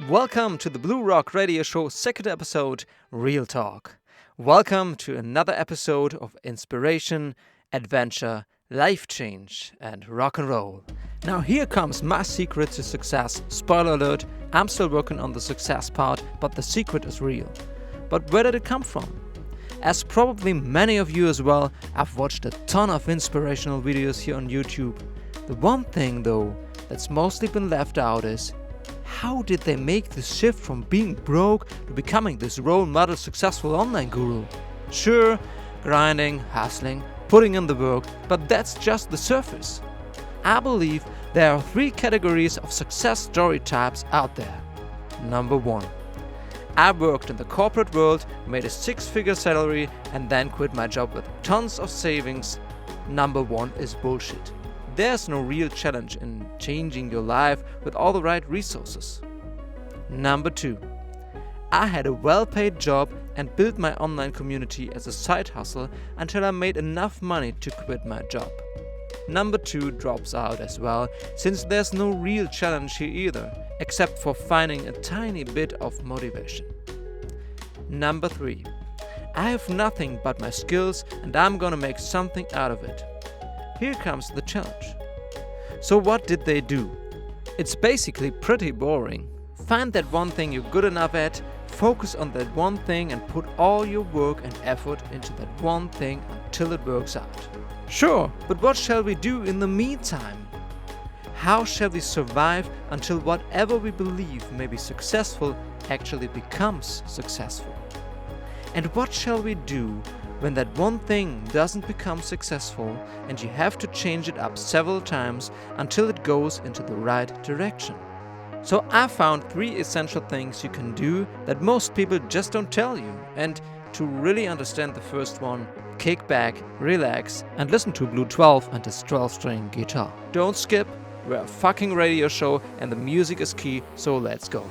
Welcome to the Blue Rock Radio Show second episode, Real Talk. Welcome to another episode of inspiration, adventure, life change, and rock and roll. Now here comes my secret to success. Spoiler alert, I'm still working on the success part, but the secret is real. But where did it come from? As probably many of you as well, I've watched a ton of inspirational videos here on YouTube. The one thing though that's mostly been left out is, how did they make the shift from being broke to becoming this role model successful online guru? Sure, grinding, hustling, putting in the work, but that's just the surface. I believe there are 3 categories of success story types out there. Number 1. I worked in the corporate world, made a 6-figure salary, and then quit my job with tons of savings. Number 1 is bullshit. There's no real challenge in changing your life with all the right resources. Number 2. I had a well-paid job and built my online community as a side hustle until I made enough money to quit my job. Number 2 drops out as well, since there's no real challenge here either, except for finding a tiny bit of motivation. Number 3. I have nothing but my skills and I'm gonna make something out of it. Here comes the challenge. So what did they do? It's basically pretty boring. Find that one thing you're good enough at, focus on that one thing and put all your work and effort into that one thing until it works out. Sure, but what shall we do in the meantime? How shall we survive until whatever we believe may be successful actually becomes successful? And what shall we do when that one thing doesn't become successful and you have to change it up several times until it goes into the right direction? So I found 3 essential things you can do that most people just don't tell you. And to really understand the first one, kick back, relax, and listen to Blue 12 and his 12-string guitar. Don't skip, we're a fucking radio show and the music is key, so let's go.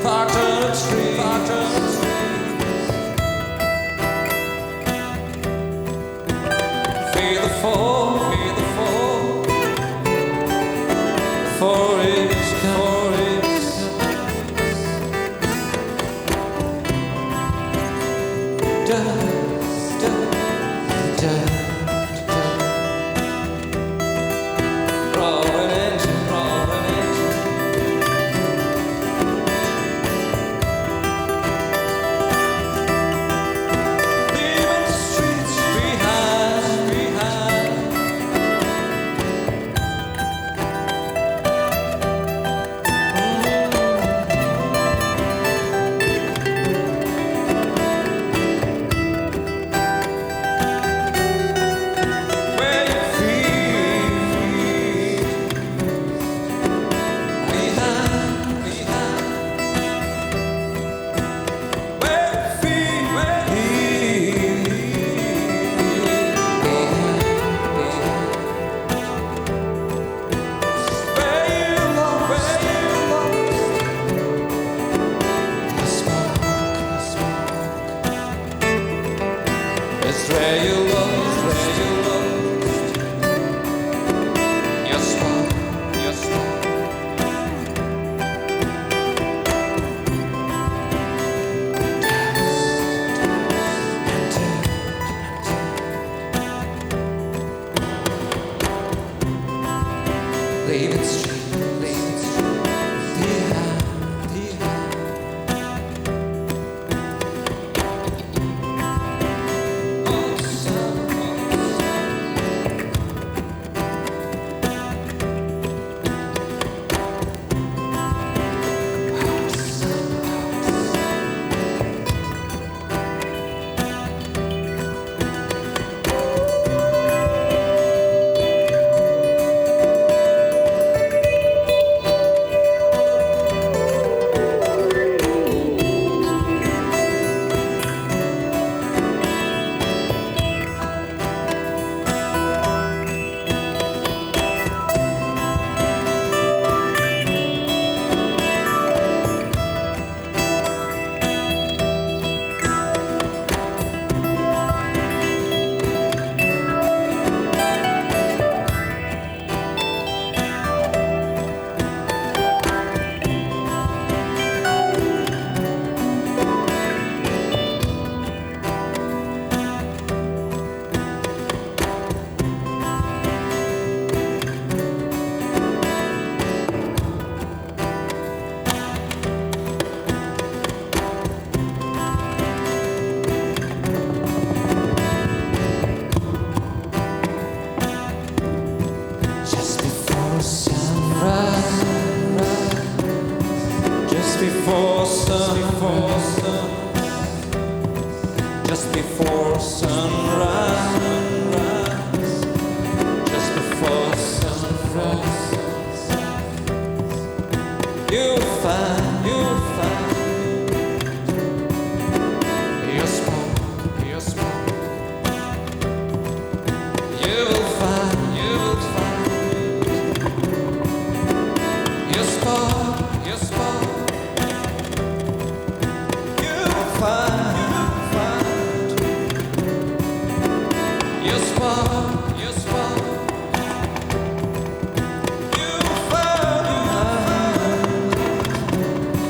Parked on a tree. Feel the fall. Forest. Dust. Rolling engine. Leaving the streets behind. Where your feet behind. Where your feet where you lost. The smoke. It's where you lost. Your smoke. Leaving street behind. Oh, sun. Just before sunrise. Just before sunrise. Just before sunrise. You'll find your smoke. You'll find your spark. You'll find your spark.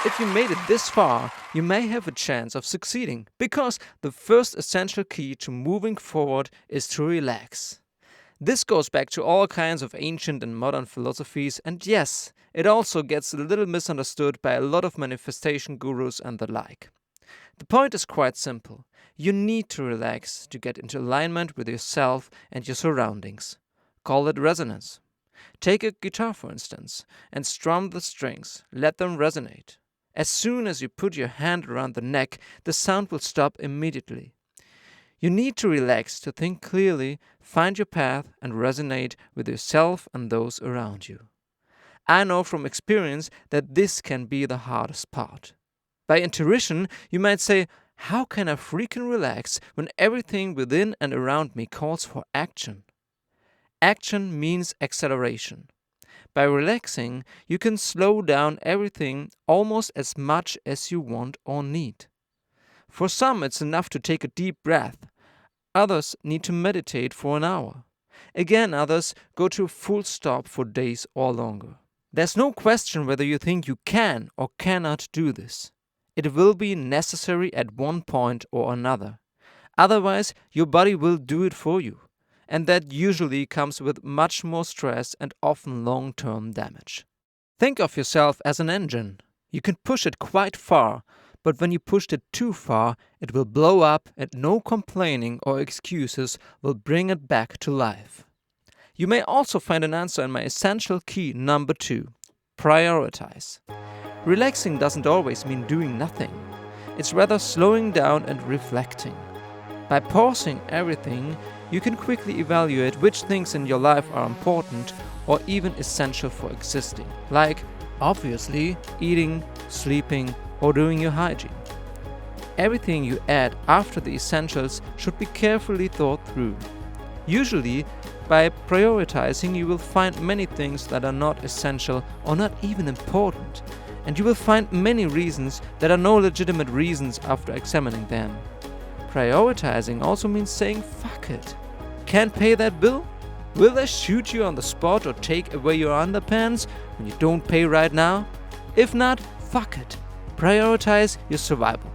If you made it this far, you may have a chance of succeeding, because the first essential key to moving forward is to relax. This goes back to all kinds of ancient and modern philosophies, and yes, it also gets a little misunderstood by a lot of manifestation gurus and the like. The point is quite simple. You need to relax to get into alignment with yourself and your surroundings. Call it resonance. Take a guitar, for instance, and strum the strings. Let them resonate. As soon as you put your hand around the neck, the sound will stop immediately. You need to relax to think clearly, find your path, and resonate with yourself and those around you. I know from experience that this can be the hardest part. By intuition, you might say, how can I freaking relax when everything within and around me calls for action? Action means acceleration. By relaxing, you can slow down everything almost as much as you want or need. For some, it's enough to take a deep breath. Others need to meditate for an hour. Again, others go to a full stop for days or longer. There's no question whether you think you can or cannot do this. It will be necessary at one point or another. Otherwise, your body will do it for you. And that usually comes with much more stress and often long-term damage. Think of yourself as an engine. You can push it quite far, but when you pushed it too far, it will blow up and no complaining or excuses will bring it back to life. You may also find an answer in my essential key number 2, prioritize. Relaxing doesn't always mean doing nothing. It's rather slowing down and reflecting. By pausing everything, you can quickly evaluate which things in your life are important or even essential for existing, like, obviously, eating, sleeping, or doing your hygiene. Everything you add after the essentials should be carefully thought through. Usually, by prioritizing, you will find many things that are not essential or not even important, and you will find many reasons that are no legitimate reasons after examining them. Prioritizing also means saying fuck it. Can't pay that bill? Will they shoot you on the spot or take away your underpants when you don't pay right now? If not, fuck it. Prioritize your survival.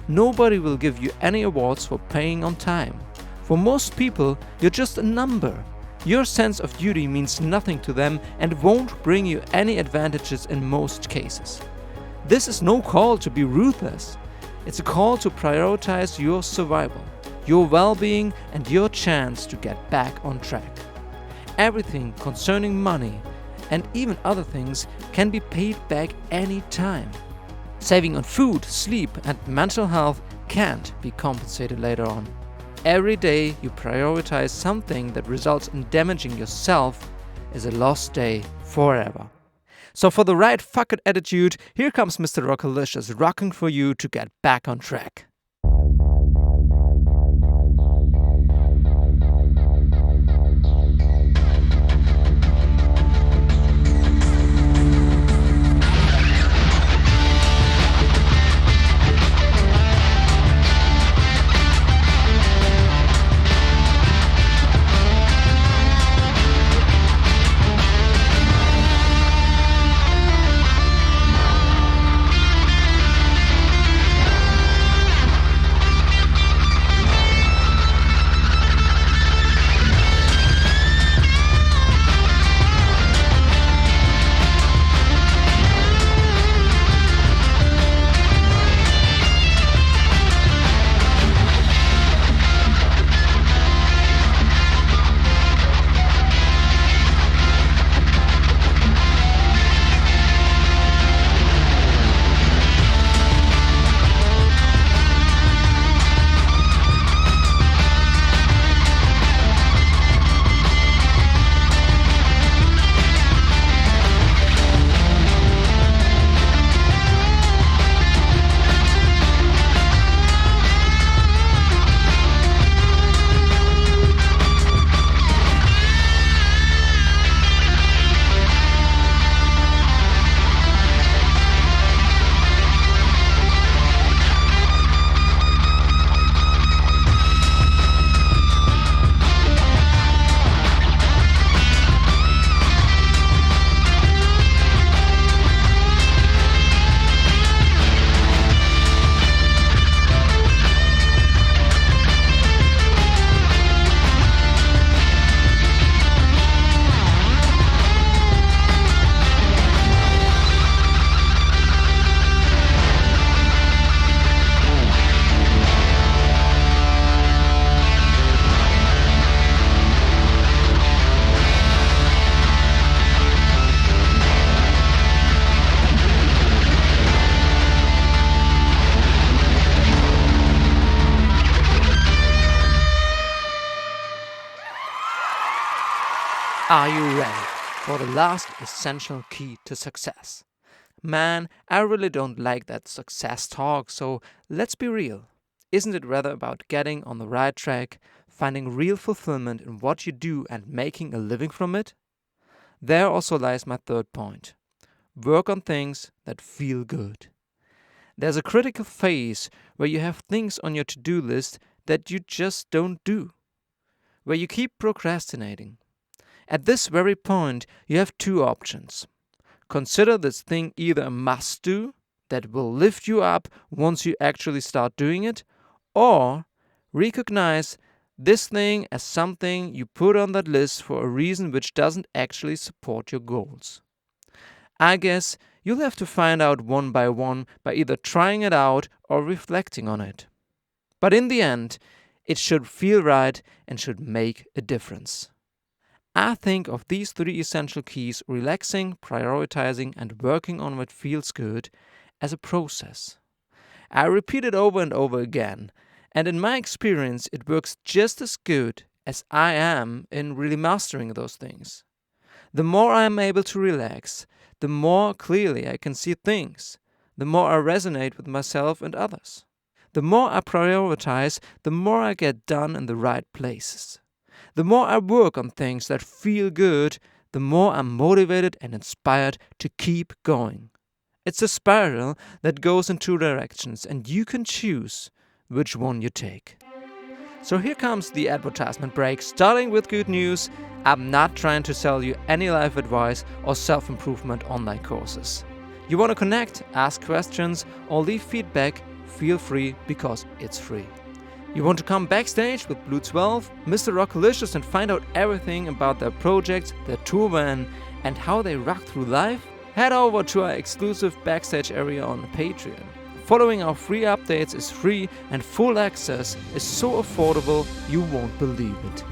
Nobody will give you any awards for paying on time. For most people, you're just a number. Your sense of duty means nothing to them and won't bring you any advantages in most cases. This is no call to be ruthless. It's a call to prioritize your survival, your well-being, and your chance to get back on track. Everything concerning money and even other things can be paid back any time. Saving on food, sleep, and mental health can't be compensated later on. Every day you prioritize something that results in damaging yourself is a lost day forever. So for the right fuck it attitude, here comes Mr. Rockalicious rocking for you to get back on track. Are you ready for the last essential key to success? Man, I really don't like that success talk, so let's be real. Isn't it rather about getting on the right track, finding real fulfillment in what you do and making a living from it? There also lies my third point. Work on things that feel good. There's a critical phase where you have things on your to-do list that you just don't do, where you keep procrastinating. At this very point, you have two options. Consider this thing either a must-do that will lift you up once you actually start doing it, or recognize this thing as something you put on that list for a reason which doesn't actually support your goals. I guess you'll have to find out one by one by either trying it out or reflecting on it. But in the end, it should feel right and should make a difference. I think of these three essential keys, relaxing, prioritizing, and working on what feels good, as a process. I repeat it over and over again, and in my experience, it works just as good as I am in really mastering those things. The more I am able to relax, the more clearly I can see things, the more I resonate with myself and others. The more I prioritize, the more I get done in the right places. The more I work on things that feel good, the more I'm motivated and inspired to keep going. It's a spiral that goes in two directions, and you can choose which one you take. So here comes the advertisement break, starting with good news. I'm not trying to sell you any life advice or self-improvement online courses. You want to connect, ask questions, or leave feedback, feel free because it's free. You want to come backstage with Blue 12, Mr. Rockalicious, and find out everything about their projects, their tour van, and how they rock through life? Head over to our exclusive backstage area on Patreon. Following our free updates is free, and full access is so affordable you won't believe it.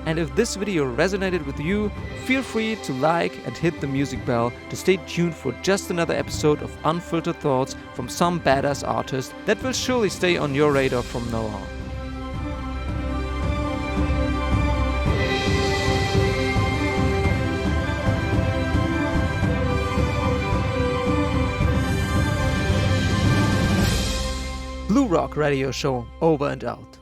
And if this video resonated with you, feel free to like and hit the music bell to stay tuned for just another episode of Unfiltered Thoughts from some badass artist that will surely stay on your radar from now on. Blue Rock Radio Show over and out.